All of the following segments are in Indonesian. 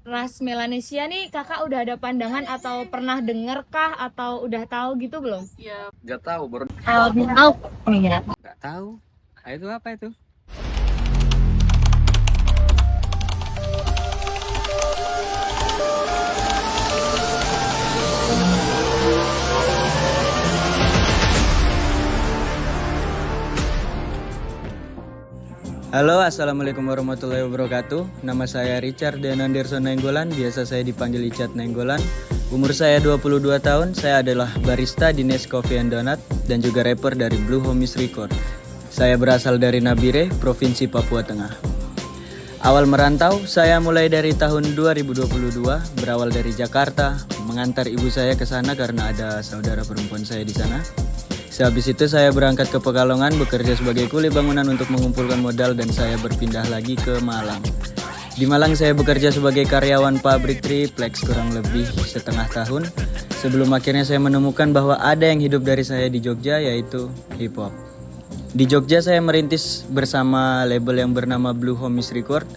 ras Melanesia nih kakak udah ada pandangan atau pernah denger kah atau udah tahu gitu belum? Gak tahu, baru Belum tahu nih ya. nggak tahu. Ah, itu apa itu? Halo, assalamualaikum warahmatullahi wabarakatuh. Nama saya Richard Denanderson Nainggolan, biasa saya dipanggil Icat Nainggolan. Umur saya 22 tahun, saya adalah barista di Nest Coffee and Donut dan juga rapper dari Blue Homies Record. Saya berasal dari Nabire, Provinsi Papua Tengah. Awal merantau, saya mulai dari tahun 2022, berawal dari Jakarta, mengantar ibu saya ke sana karena ada saudara perempuan saya di sana. Sehabis itu saya berangkat ke Pekalongan bekerja sebagai kuli bangunan untuk mengumpulkan modal dan saya berpindah lagi ke Malang. Di Malang saya bekerja sebagai karyawan pabrik triplex kurang lebih setengah tahun sebelum akhirnya saya menemukan bahwa ada yang hidup dari saya di Jogja yaitu hip hop. Di Jogja saya merintis bersama label yang bernama Blue Homies Record.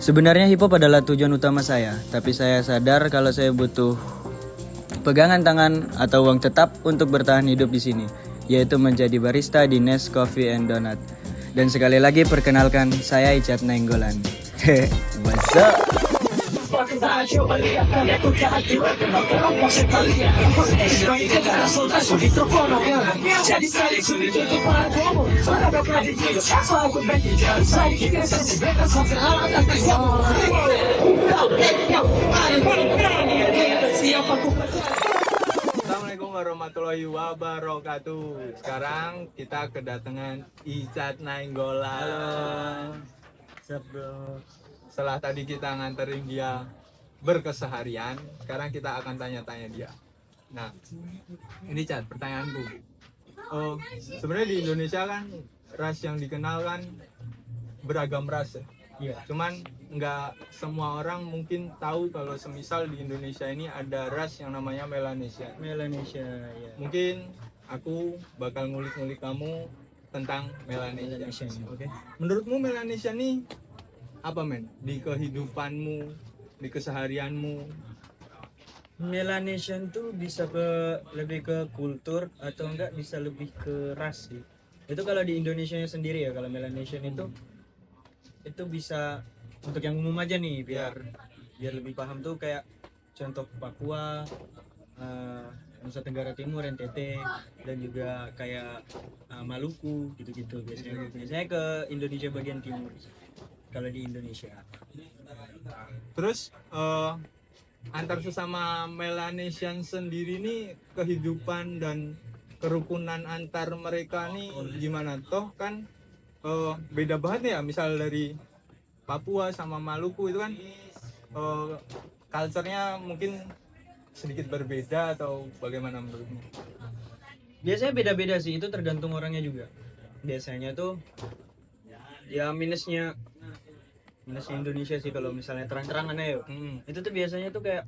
Sebenarnya hip hop adalah tujuan utama saya, tapi saya sadar kalau saya butuh pegangan tangan atau uang tetap untuk bertahan hidup di sini, yaitu menjadi barista di Nest Coffee and Donut. Dan sekali lagi perkenalkan, saya Icat Nainggolan. What's up? Assalamualaikum warahmatullahi wabarakatuh. Sekarang kita kedatangan Icat Nainggolan. Siap bro. Setelah tadi kita nganterin dia berkeseharian, sekarang kita akan tanya-tanya dia. Nah, ini Cat, pertanyaanku. Oh, sebenarnya di Indonesia kan ras yang dikenal kan beragam ras ya. Iya. Cuman nggak semua orang mungkin tahu kalau semisal di Indonesia ini ada ras yang namanya Melanesia. Melanesia ya. Mungkin aku bakal ngulik-ngulik kamu tentang Melanesia. Melanesia. Oke. Menurutmu Melanesia nih apa men? Di kehidupanmu, di keseharianmu? Melanesian tuh bisa lebih ke kultur atau enggak bisa lebih ke ras sih. Itu kalau di Indonesia sendiri ya, kalau Melanesian itu bisa untuk yang umum aja nih biar lebih paham tuh kayak contoh Papua, Nusa Tenggara Timur, NTT dan juga kayak Maluku gitu-gitu biasanya. Biasanya ke Indonesia bagian timur kalau di Indonesia. Terus antar sesama Melanesian sendiri nih kehidupan dan kerukunan antar mereka nih gimana? Toh kan beda banget ya, misal dari Papua sama Maluku itu kan culture-nya mungkin sedikit berbeda atau bagaimana menurutmu? Biasanya beda-beda sih, itu tergantung orangnya juga. Biasanya tuh ya minusnya Indonesia sih kalau misalnya terang-terangan ya. Itu tuh biasanya tuh kayak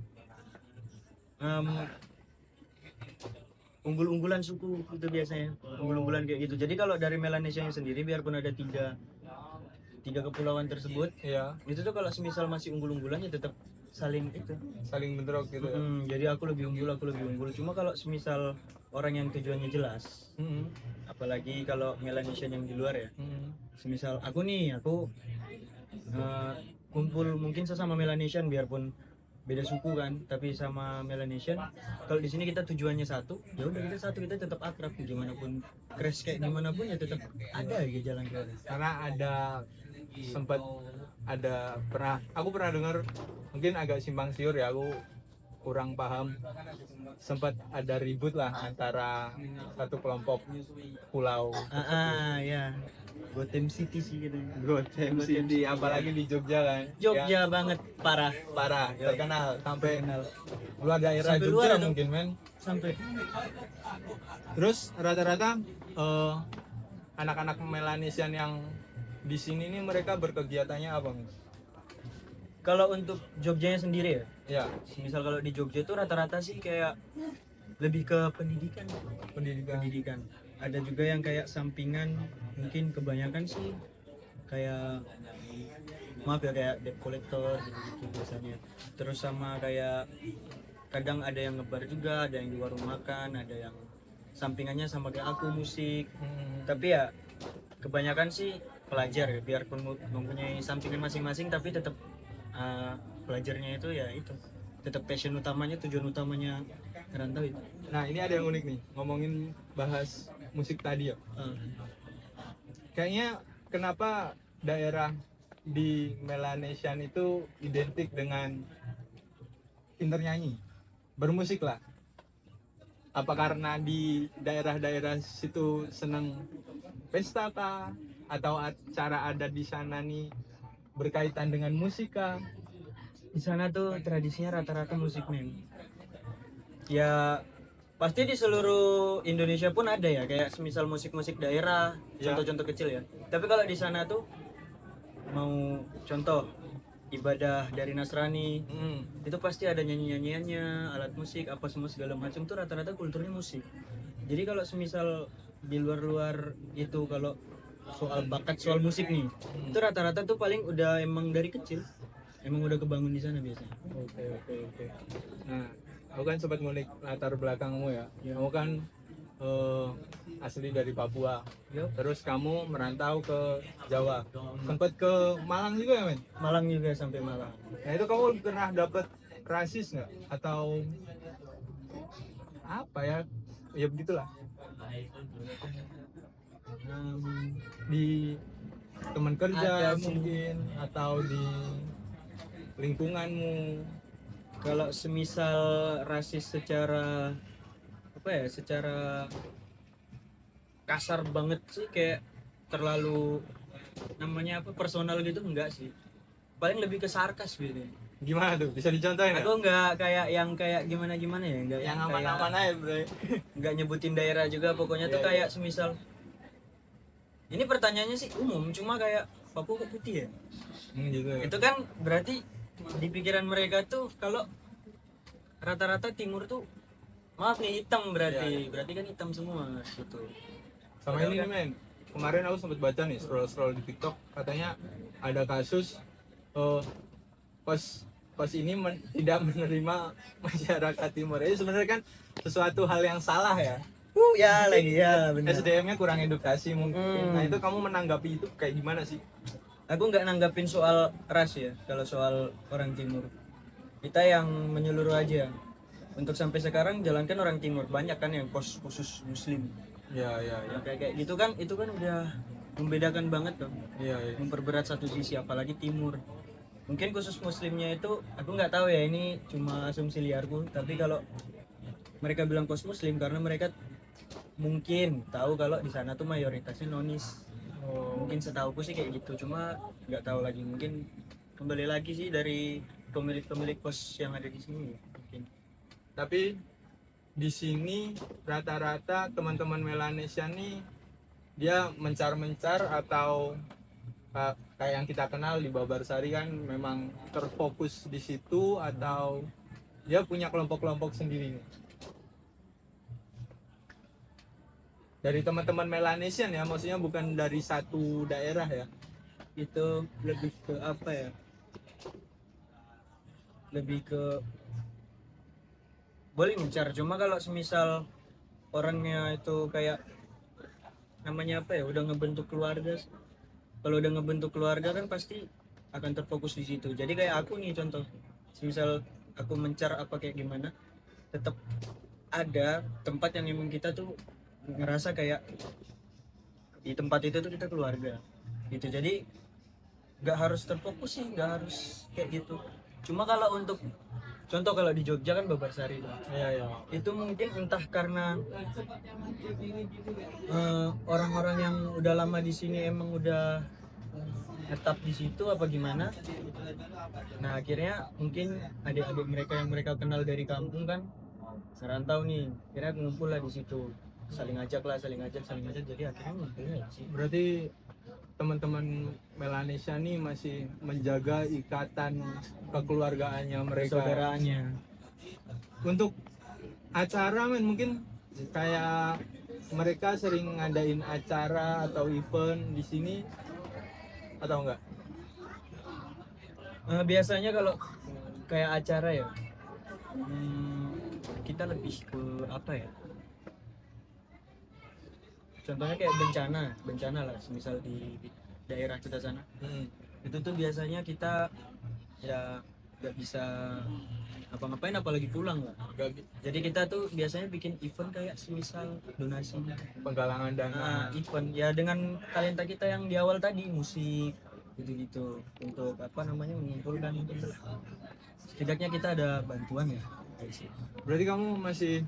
unggul-unggulan suku itu biasanya. Unggul-unggulan kayak gitu. Jadi kalau dari Melanesia sendiri biarpun ada tiga kepulauan tersebut, Ya, itu tuh kalau semisal masih unggul-unggulan ya tetap saling saling bentrok gitu ya. jadi aku lebih unggul. Cuma kalau semisal orang yang tujuannya jelas, apalagi kalau Melanesian yang di luar ya, semisal aku kumpul mungkin sesama Melanesian biarpun beda suku kan, tapi sama Melanesian kalau di sini kita tujuannya satu, ya udah kita tetap akrab, gimana pun crash kayak gimana pun ya tetap ada aja jalan keluar. Karena aku pernah dengar, mungkin agak simpang siur ya, aku kurang paham, sempat ada ribut lah antara satu kelompok pulau Ya Gotham City sih gitu. Gotham City, apalagi di Jogja kan, Jogja banget, parah terkenal sampai luar daerah Sampai Jogja luar mungkin men. sampai Terus rata-rata anak-anak Melanesian yang di sini nih mereka berkegiatannya apa men? kalau untuk Jogjanya sendiri ya, Ya, misal kalau di Jogja itu rata-rata sih kayak lebih ke pendidikan. Ada juga yang kayak sampingan, mungkin kebanyakan sih kayak maaf ya kayak debt collector gitu biasanya. Terus sama kayak kadang ada yang ngebar juga, ada yang di warung makan, ada yang sampingannya sama kayak aku musik. Tapi ya kebanyakan sih pelajar ya, biarpun mempunyai sampingan masing-masing tapi tetap pelajarnya itu ya itu tetap passion utamanya, tujuan utamanya ngerantau itu. Nah ini ada yang unik nih, ngomongin bahas musik tadi ya. Kayaknya kenapa daerah di Melanesian itu identik dengan pinter nyanyi, bermusik lah. Apa karena di daerah-daerah situ seneng pesta kah? Atau acara ada di sana nih berkaitan dengan musik kah? Di sana tuh tradisinya rata-rata musik men. Ya pasti di seluruh Indonesia pun ada ya kayak semisal musik-musik daerah, Ya. contoh-contoh kecil ya. Tapi kalau di sana tuh mau contoh ibadah dari Nasrani, itu pasti ada nyanyi-nyanyiannya, alat musik apa semua segala macam tuh rata-rata kulturnya musik. Jadi kalau semisal di luar-luar itu kalau soal bakat soal musik nih, itu rata-rata tuh paling udah emang dari kecil emang udah kebangun di sana biasanya. Oke. Nah, aku kan sempat ngulik latar belakangmu ya. Ya. Kamu kan asli dari Papua. Yup. Terus kamu merantau ke Jawa. Sempat ke Malang juga ya, men? Malang juga sampai Malang. Nah, itu kamu pernah dapet rasis nggak? Atau apa ya? Ya begitulah. Di teman kerja Ada sih. mungkin atau di lingkunganmu. Kalau semisal rasis secara apa ya, secara kasar banget sih kayak terlalu namanya apa personal gitu enggak sih. Paling lebih ke sarkas gitu. Gimana tuh? Bisa dicontohin nggak? Aku enggak kayak yang kayak gimana ya, enggak Yang kayak aman-aman aja, bro. enggak nyebutin daerah juga pokoknya tuh Iya, kayak semisal ini pertanyaannya sih umum cuma kayak Papua kok putih ya? Gitu ya. Itu kan berarti di pikiran mereka tuh kalau rata-rata timur tuh maaf nih hitam berarti kan hitam semua gitu. Sama ini nih, men. Kemarin aku sempat baca nih scroll di TikTok, katanya ada kasus pas ini tidak menerima masyarakat timur. Itu sebenarnya kan sesuatu hal yang salah ya. Ya lagi ya benar. SDM-nya kurang edukasi mungkin. Nah, itu kamu menanggapi itu kayak gimana sih? Aku nggak nanggapin soal ras ya kalau soal orang timur. Kita yang menyeluruh aja. Untuk sampai sekarang jalankan orang timur banyak kan yang khusus muslim. Ya. Ya, kayak gitu kan itu kan udah membedakan banget dong. Iya. Memperberat satu sisi apalagi timur. Mungkin khusus muslimnya itu aku nggak tahu ya, ini cuma asumsi liarku, tapi kalau mereka bilang kos muslim karena mereka mungkin tahu kalau di sana tuh mayoritasnya nonis. Mungkin setahuku sih kayak gitu, cuma nggak tahu lagi, mungkin kembali lagi sih dari pemilik kos yang ada di sini mungkin. Tapi di sini rata-rata teman-teman Melanesia nih dia mencar-mencar atau kayak yang kita kenal di Babarsari kan memang terfokus di situ, atau dia punya kelompok-kelompok sendiri nih. Dari teman-teman Melanesian ya, maksudnya bukan dari satu daerah ya. Itu lebih ke apa ya, lebih ke boleh mencar, cuma kalau semisal orangnya itu kayak namanya apa ya, udah ngebentuk keluarga. Kalau udah ngebentuk keluarga kan pasti akan terfokus di situ. Jadi kayak aku nih contoh, semisal aku mencar apa kayak gimana, tetap ada tempat yang emang kita tuh ngerasa kayak di tempat itu tuh kita keluarga gitu. Jadi nggak harus terfokus sih, nggak harus kayak gitu. Cuma kalau untuk contoh kalau di Jogja kan Babarsari Iya. itu mungkin entah karena orang-orang yang udah lama di sini emang udah tetap di situ apa gimana. Nah akhirnya mungkin adik-adik mereka yang mereka kenal dari kampung kan ngerantau nih, akhirnya ngumpul lah di situ, saling ajak jadi akhirnya ngumpulnya sih. Berarti teman-teman Melanesia nih masih menjaga ikatan kekeluargaannya mereka. Saudaraannya. Untuk acara men, mungkin kayak mereka sering ngadain acara atau event di sini atau enggak? Biasanya kalau kayak acara ya, kita lebih ke apa ya? Contohnya kayak bencana lah, misal di daerah kita sana. Itu tuh biasanya kita ya nggak bisa apa-ngapain apalagi pulang lah. Jadi kita tuh biasanya bikin event kayak semisal donasi, Penggalangan dana. event ya dengan talenta kita yang di awal tadi, musik gitu-gitu, untuk apa namanya mengumpulkan setidaknya kita ada bantuan ya dari situ. Berarti kamu masih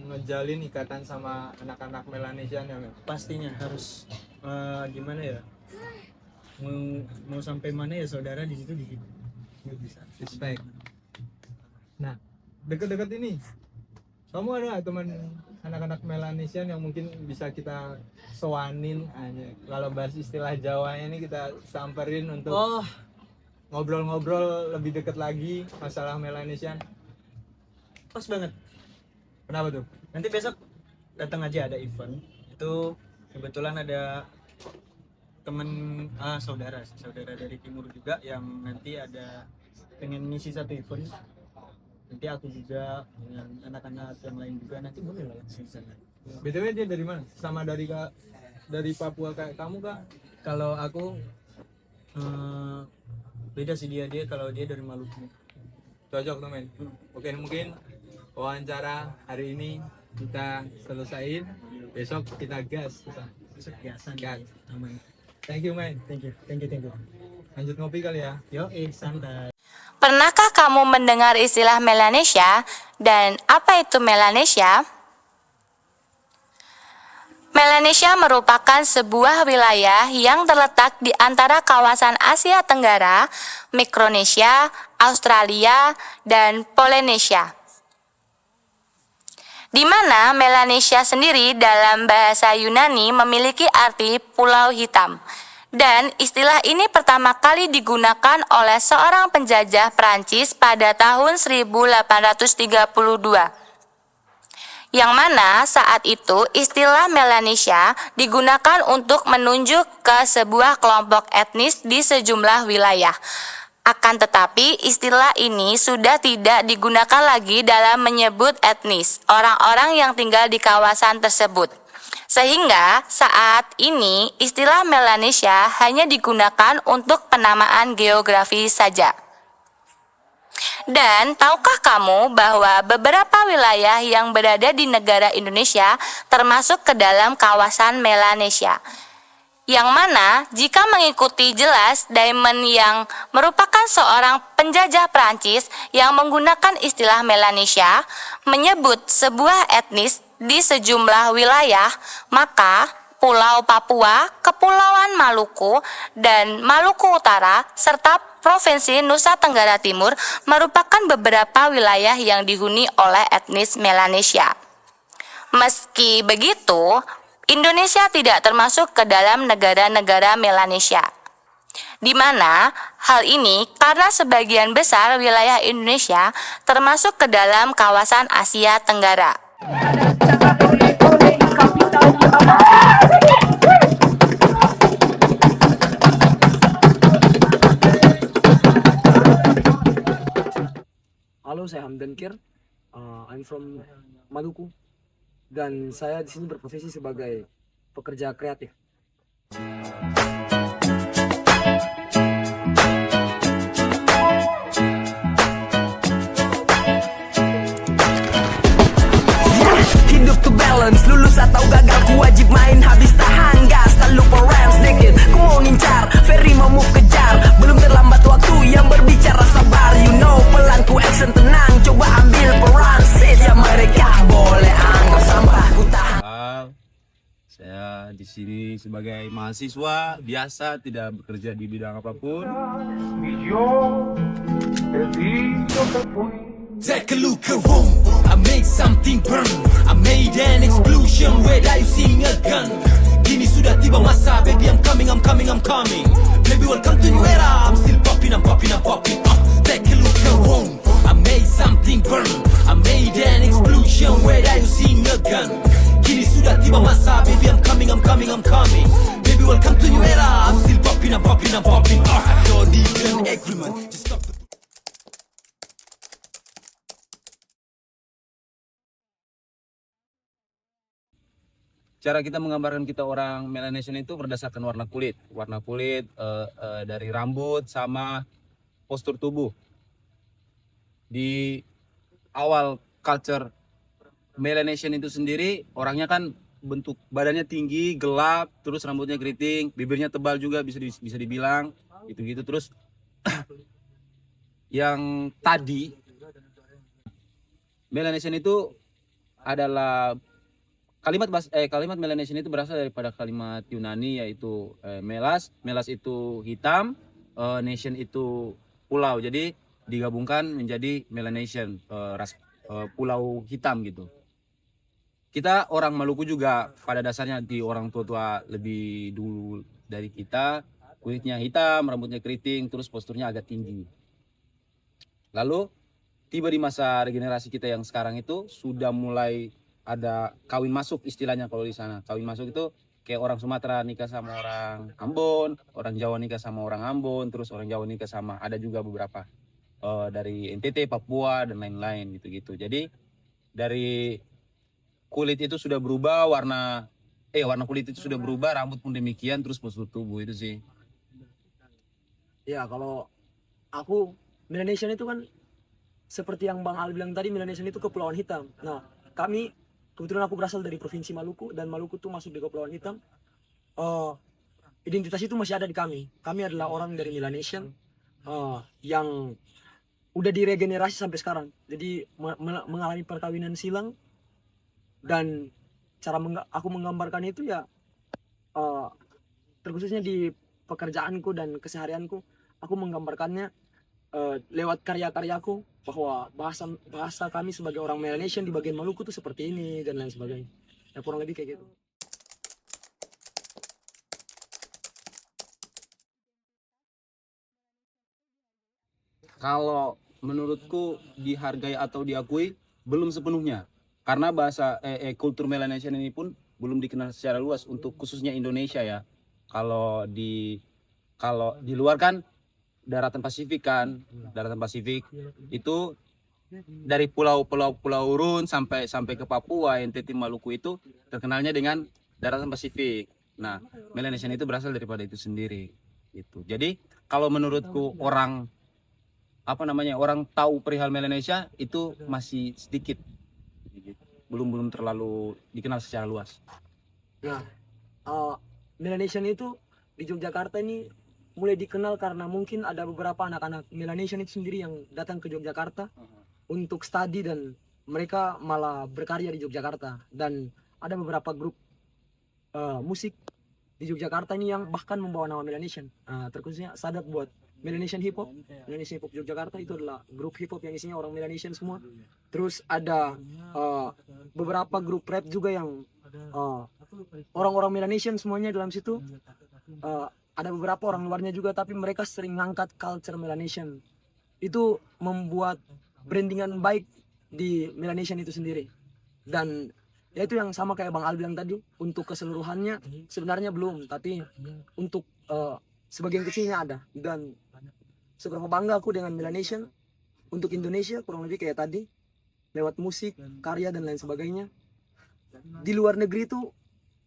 ngejalin ikatan sama anak-anak Melanesian ya, Mel? Pastinya harus gimana ya, mau sampai mana ya saudara di situ bisa. Respect. Nah, deket-deket ini kamu ada nggak teman anak-anak Melanesian yang mungkin bisa kita sowanin aja, kalau bahas istilah Jawanya ini kita samperin untuk ngobrol-ngobrol lebih deket lagi masalah Melanesian? Pas banget. Kenapa tuh? Nanti besok datang aja, ada event itu kebetulan ada temen saudara dari timur juga yang nanti ada pengen ngisi satu event. Nanti aku juga dengan anak-anak yang lain juga nanti boleh lah langsung sana. BTW dia dari mana? Sama dari Papua kayak kamu kah? Kalau aku beda sih, dia kalau dia dari Maluku. Cocok tuh, men. Oke, mungkin wawancara hari ini kita selesain, besok kita gas. Gasan Gas. aman. Thank you, man. Thank you. Lanjut ngopi kali ya. Yo, santai. Pernahkah kamu mendengar istilah Melanesia dan apa itu Melanesia? Melanesia merupakan sebuah wilayah yang terletak di antara kawasan Asia Tenggara, Mikronesia, Australia, dan Polinesia. Di mana Melanesia sendiri dalam bahasa Yunani memiliki arti pulau hitam. Dan istilah ini pertama kali digunakan oleh seorang penjajah Prancis pada tahun 1832. Yang mana saat itu istilah Melanesia digunakan untuk menunjuk ke sebuah kelompok etnis di sejumlah wilayah. Akan tetapi istilah ini sudah tidak digunakan lagi dalam menyebut etnis orang-orang yang tinggal di kawasan tersebut. Sehingga saat ini istilah Melanesia hanya digunakan untuk penamaan geografi saja. Dan tahukah kamu bahwa beberapa wilayah yang berada di negara Indonesia termasuk ke dalam kawasan Melanesia? Yang mana jika mengikuti jelas Diamond yang merupakan seorang penjajah Prancis yang menggunakan istilah Melanesia menyebut sebuah etnis di sejumlah wilayah, maka Pulau Papua, Kepulauan Maluku, dan Maluku Utara, serta Provinsi Nusa Tenggara Timur merupakan beberapa wilayah yang dihuni oleh etnis Melanesia. Meski begitu, Indonesia tidak termasuk ke dalam negara-negara Melanesia, di mana hal ini karena sebagian besar wilayah Indonesia termasuk ke dalam kawasan Asia Tenggara. Halo, saya Hamdan Kir. I'm from Maluku dan saya di sini berprofesi sebagai pekerja kreatif. Hidup tuh balance, lulus atau gagal ku wajib main habis tahan gas, tak lupa rhymes dikit. Ku mau nincar, Ferry mau move kejar, belum terlambat waktu yang berbicara sabar. You know pelan ku action tenang, coba ambil peran set ya mereka boleh anggap sampah ku tahan. Saya di sini sebagai mahasiswa biasa, tidak bekerja di bidang apapun. Take a look around, I made something burn, I made an explosion, where are you seeing a gun? Kini sudah tiba masa, baby I'm coming, I'm coming, I'm coming. Baby welcome to new era, I'm still popping, I'm popping, I'm popping. Take a look around, I made something burn, I made an explosion, where are you seeing a gun? Kini sudah tiba masa, baby I'm coming, I'm coming, I'm coming. Baby welcome to new era, I'm still popping, I'm popping, I'm popping. I don't need an agreement, cara kita menggambarkan kita orang Melanesian itu berdasarkan warna kulit, dari rambut sama postur tubuh. Di awal culture Melanesian itu sendiri, orangnya kan bentuk badannya tinggi, gelap, terus rambutnya keriting, bibirnya tebal juga bisa dibilang gitu-gitu. Terus yang tadi Melanesian itu adalah kalimat Melanesian itu berasal daripada kalimat Yunani yaitu melas itu hitam, nation itu pulau, jadi digabungkan menjadi Melanesian, pulau hitam gitu. Kita orang Maluku juga pada dasarnya di orang tua lebih dulu dari kita, kulitnya hitam, rambutnya keriting, terus posturnya agak tinggi. Lalu tiba di masa regenerasi kita yang sekarang itu sudah mulai ada kawin masuk istilahnya kalau di sana. Kawin masuk itu kayak orang Sumatera nikah sama orang Ambon, orang Jawa nikah sama orang Ambon, terus orang Jawa nikah sama, ada juga beberapa dari NTT, Papua dan lain-lain gitu-gitu. Jadi dari kulit itu sudah berubah, warna kulit itu sudah berubah, rambut pun demikian, terus postur tubuh itu sih. Ya kalau aku, Melanesian itu kan seperti yang Bang Al bilang tadi, Melanesian itu kepulauan hitam. Nah kami, kebetulan aku berasal dari provinsi Maluku, dan Maluku tuh masuk di kepulauan hitam. Identitas itu masih ada di kami. Kami adalah orang dari Melanesian yang udah diregenerasi sampai sekarang. Jadi mengalami perkawinan silang, dan cara aku menggambarkan itu ya terkhususnya di pekerjaanku dan keseharianku, aku menggambarkannya lewat karya-karyaku, bahwa bahasa kami sebagai orang Melanesian di bagian Maluku tuh seperti ini dan lain sebagainya. Ya kurang lebih kayak gitu. Kalau menurutku dihargai atau diakui belum sepenuhnya, karena kultur Melanesian ini pun belum dikenal secara luas untuk khususnya Indonesia ya. Kalau di luar kan daratan Pasifik itu dari pulau Run sampai ke Papua, NTT, Maluku itu terkenalnya dengan daratan Pasifik. Nah, Melanesian itu berasal daripada itu sendiri gitu. Jadi kalau menurutku orang tahu perihal Melanesia itu masih sedikit, belum terlalu dikenal secara luas. Nah, Melanesian itu di Yogyakarta ini mulai dikenal karena mungkin ada beberapa anak-anak Melanesian itu sendiri yang datang ke Yogyakarta untuk studi, dan mereka malah berkarya di Yogyakarta. Dan ada beberapa grup musik di Yogyakarta ini yang bahkan membawa nama Melanesian. Terkhususnya Sadat buat Melanesian Hip Hop. Melanesian Hip Hop Yogyakarta itu adalah grup hip hop yang isinya orang Melanesian semua. Terus ada beberapa grup rap juga yang orang-orang Melanesian semuanya dalam situ. Ada beberapa orang luarnya juga, tapi mereka sering ngangkat culture Melanesian. Itu membuat brandingan baik di Melanesian itu sendiri. Dan ya itu yang sama kayak Bang Al bilang tadi, untuk keseluruhannya sebenarnya belum, tapi untuk sebagian kecilnya ada. Dan seberapa bangga aku dengan Melanesian untuk Indonesia, kurang lebih kayak tadi, lewat musik, karya dan lain sebagainya. Di luar negeri itu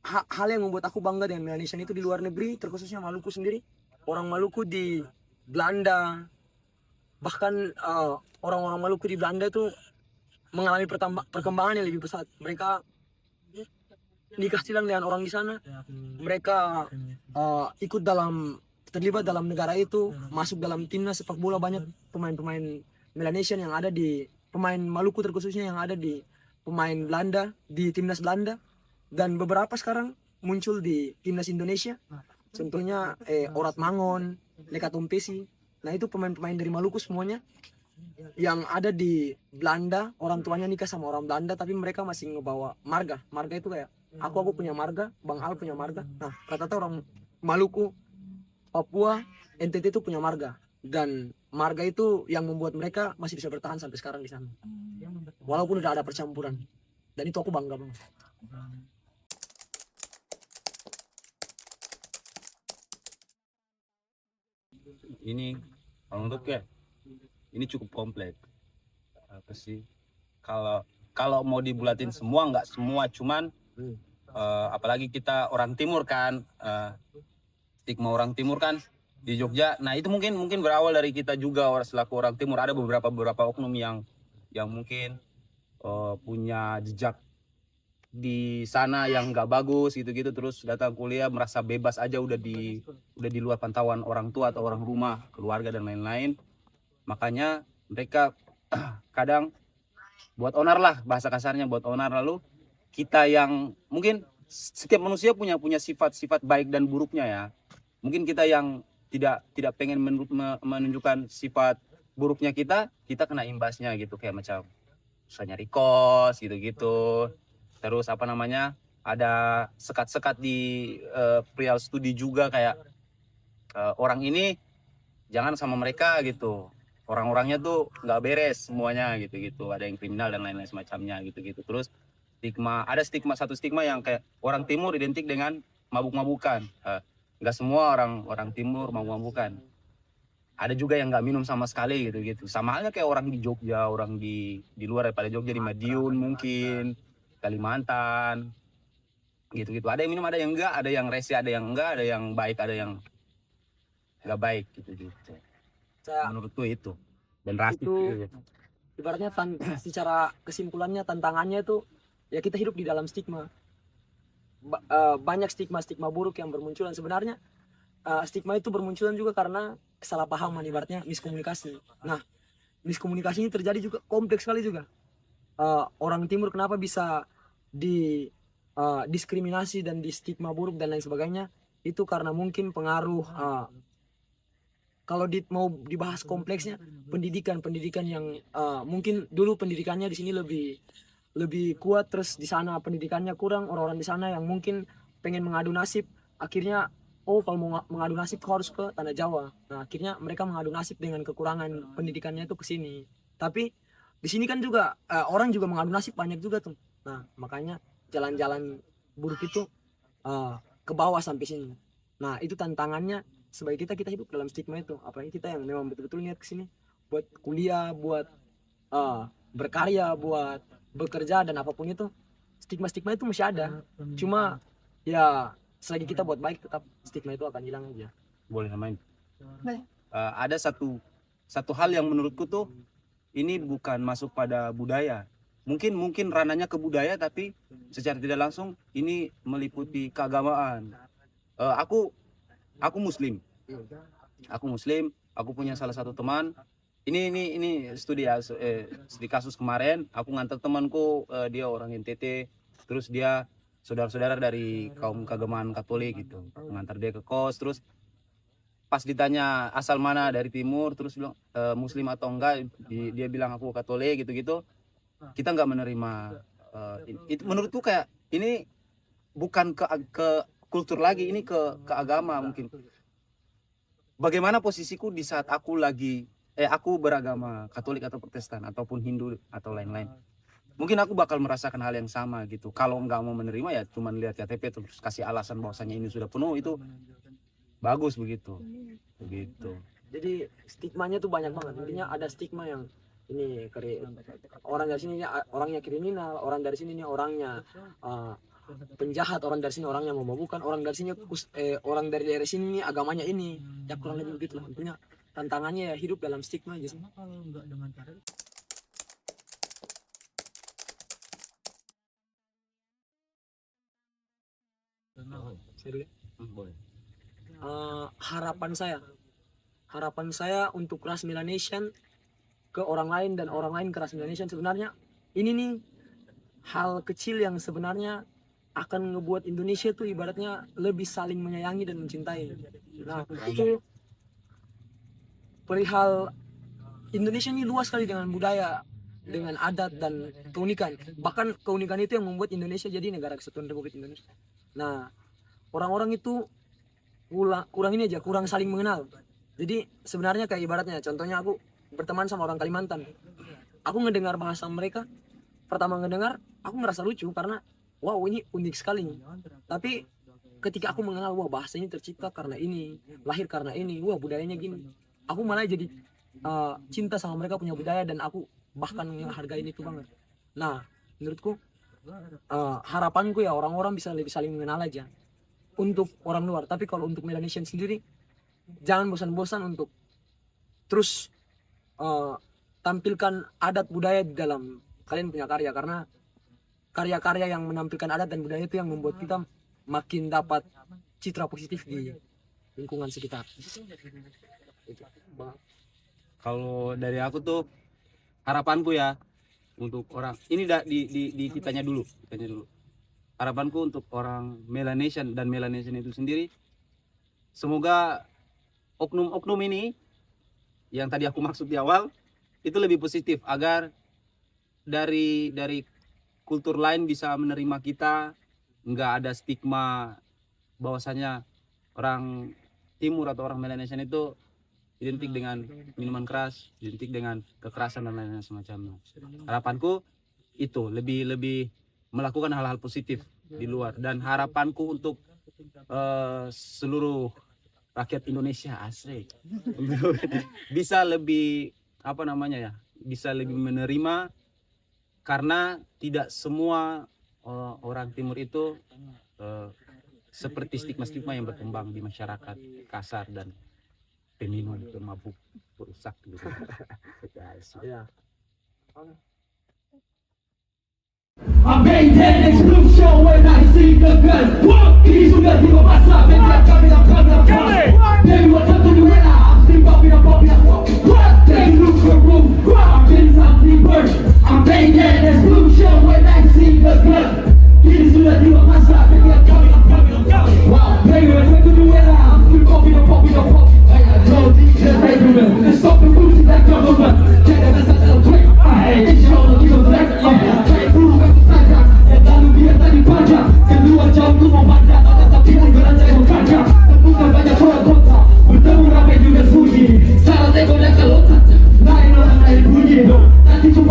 hal yang membuat aku bangga dengan Melanesian itu di luar negeri, terkhususnya Maluku sendiri. Orang Maluku di Belanda, bahkan orang-orang Maluku di Belanda itu mengalami perkembangan yang lebih pesat. Mereka nikah silang dengan orang di sana. Mereka terlibat dalam negara itu, masuk dalam timnas sepak bola. Banyak pemain-pemain Melanesian yang ada di, pemain Maluku terkhususnya yang ada di pemain Belanda, di timnas Belanda. Dan beberapa sekarang muncul di timnas Indonesia. Contohnya Orat Mangon, Leka Tompesi. Nah itu pemain-pemain dari Maluku semuanya yang ada di Belanda. Orang tuanya nikah sama orang Belanda, tapi mereka masih ngebawa marga. Marga itu kayak aku punya marga, Bang Al punya marga. Nah rata-rata orang Maluku, Papua, NTT itu punya marga. Dan marga itu yang membuat mereka masih bisa bertahan sampai sekarang di sana, walaupun udah ada percampuran. Dan itu aku bangga banget. Ini kalau menurut gue ini cukup kompleks. Apa sih, kalau mau dibulatin semua, nggak semua, cuman apalagi kita orang timur kan, stigma orang timur kan di Jogja. Nah itu mungkin berawal dari kita juga selaku orang timur. Ada beberapa oknum yang mungkin punya jejak di sana yang nggak bagus gitu-gitu, terus datang kuliah merasa bebas aja, udah di luar pantauan orang tua atau orang rumah, keluarga dan lain-lain. Makanya mereka kadang buat onar lah, bahasa kasarnya buat onar. Lalu kita yang mungkin setiap manusia punya sifat-sifat baik dan buruknya ya. Mungkin kita yang tidak pengen menunjukkan sifat buruknya, kita kena imbasnya gitu, kayak macam susah nyari kos gitu-gitu. Terus apa namanya, ada sekat-sekat di perihal studi juga, kayak orang ini jangan sama mereka gitu, orang-orangnya tuh nggak beres semuanya gitu-gitu, ada yang kriminal dan lain-lain semacamnya gitu-gitu. Terus ada satu stigma yang kayak orang timur identik dengan mabuk-mabukan. Nggak semua orang timur mabuk-mabukan, ada juga yang nggak minum sama sekali gitu-gitu. Sama halnya kayak orang di Jogja, orang di luar daripada Jogja, di Madiun mungkin, Kalimantan gitu-gitu. Ada yang minum, ada yang enggak, ada yang rese, ada yang enggak, ada yang baik, ada yang nggak baik gitu-gitu. Menurutku itu. Dan rasis Itu gitu. ibaratnya secara kesimpulannya, tantangannya itu ya kita hidup di dalam stigma. Banyak stigma buruk yang bermunculan. Sebenarnya stigma itu bermunculan juga karena kesalahpahaman, ibaratnya miskomunikasi. Nah, miskomunikasi ini terjadi juga kompleks sekali juga. Orang timur kenapa bisa diskriminasi dan di stigma buruk dan lain sebagainya, itu karena mungkin pengaruh kalau mau dibahas kompleksnya, pendidikan yang mungkin dulu pendidikannya di sini lebih kuat, terus di sana pendidikannya kurang. Orang-orang di sana yang mungkin pengen mengadu nasib, akhirnya kalau mau mengadu nasib harus ke tanah Jawa. Nah, akhirnya mereka mengadu nasib dengan kekurangan pendidikannya itu ke sini. Tapi di sini kan juga orang juga mengadu nasib banyak juga tuh. Nah, makanya jalan-jalan buruk itu ke bawah sampai sini. Nah, itu tantangannya sebagai kita hidup dalam stigma itu. Apalagi kita yang memang betul-betul niat ke sini buat kuliah, buat berkarya, buat bekerja dan apapun itu, stigma itu masih ada. Cuma ya selagi kita buat baik, tetap stigma itu akan hilang aja. Boleh namain. Ada satu hal yang menurutku tuh ini bukan masuk pada budaya. Mungkin ranahnya ke budaya, tapi secara tidak langsung ini meliputi keagamaan. Aku Muslim. Aku punya salah satu teman. Ini studi ya, di kasus kemarin aku ngantar temanku, dia orang NTT, terus dia saudara-saudara dari kaum keagamaan Katolik gitu, mengantar dia ke kos. Terus pas ditanya asal mana, dari timur, terus bilang Muslim atau enggak, dia bilang aku Katolik gitu-gitu. Kita nggak menerima. Itu menurutku kayak ini bukan ke kultur lagi, ini ke agama. Mungkin bagaimana posisiku di saat aku beragama Katolik atau Protestan ataupun Hindu atau lain-lain, mungkin aku bakal merasakan hal yang sama gitu. Kalau nggak mau menerima ya cuman lihat KTP terus kasih alasan bahwasanya ini sudah penuh, itu bagus begitu. Jadi stigmanya tuh banyak banget. Intinya ada stigma yang ini orang dari sini orangnya kriminal, orang dari sini orangnya penjahat, orang dari sini orangnya memabukkan, orang dari sini orang dari daerah sini agamanya ini, ya kurang lebih begitu lah. Intinya tantangannya ya hidup dalam stigma aja sih. Harapan saya untuk ras Melanesian ke orang lain dan orang lain ke ras Melanesian, sebenarnya ini nih hal kecil yang sebenarnya akan ngebuat Indonesia tuh ibaratnya lebih saling menyayangi dan mencintai. Nah, itu perihal Indonesia ini luas sekali dengan budaya, dengan adat dan keunikan. Bahkan keunikan itu yang membuat Indonesia jadi negara kesatuan Republik Indonesia. Nah, orang-orang itu kurang saling mengenal. Jadi sebenarnya kayak ibaratnya, contohnya aku berteman sama orang Kalimantan. Aku ngedengar bahasa mereka, pertama ngedengar aku ngerasa lucu karena wow, ini unik sekali. Tapi ketika aku mengenal, wah bahasanya tercipta karena ini, lahir karena ini, wah budayanya gini, aku malah jadi cinta sama mereka punya budaya dan aku bahkan menghargai itu banget. Nah, menurutku harapanku ya orang-orang bisa lebih saling mengenal aja untuk orang luar. Tapi kalau untuk Melanesian sendiri, jangan bosan-bosan untuk terus tampilkan adat budaya di dalam kalian punya karya, karena karya-karya yang menampilkan adat dan budaya itu yang membuat kita makin dapat citra positif di lingkungan sekitar. Kalau dari aku tuh harapanku ya untuk orang ini di kitanya dulu. Harapanku untuk orang Melanesian dan Melanesian itu sendiri, semoga oknum-oknum ini yang tadi aku maksud di awal itu lebih positif, agar dari kultur lain bisa menerima kita, nggak ada stigma bahwasanya orang Timur atau orang Melanesian itu identik dengan minuman keras, identik dengan kekerasan dan lain-lain semacamnya. Harapanku itu lebih melakukan hal-hal positif di luar, dan harapanku untuk seluruh rakyat Indonesia asik bisa lebih bisa lebih menerima, karena tidak semua orang Timur itu seperti stigma-stigma yang berkembang di masyarakat, kasar dan peminum, pemabuk, perusak gitu. I made an explosion when I see the gun. Ini sudah tiba masa, baby I'm coming. Baby welcome to the era, I'm still popping up. Take a look around, I'm getting something burn. I made an explosion when I see the gun. Ini sudah tiba masa, baby I'm coming. Wow, baby welcome to the era, I'm still popping up. Don't need the regular, stop the bullshit like government. Jangan asal dalam track, insya Allah kita track. Track dulu kasih saja, lalu biar tadi pajak. Kedua jauh lu mau pandang, tapi pun beranjak yang kaca. Temukan banyak orang kota, bertemu ramai juga sunyi. Salah tekonya kalau tak, lain orang lain bunyi. Nanti cuma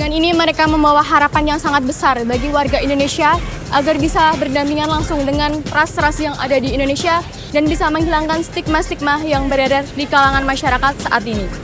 Dengan ini mereka membawa harapan yang sangat besar bagi warga Indonesia agar bisa berdampingan langsung dengan ras-ras yang ada di Indonesia dan bisa menghilangkan stigma-stigma yang beredar di kalangan masyarakat saat ini.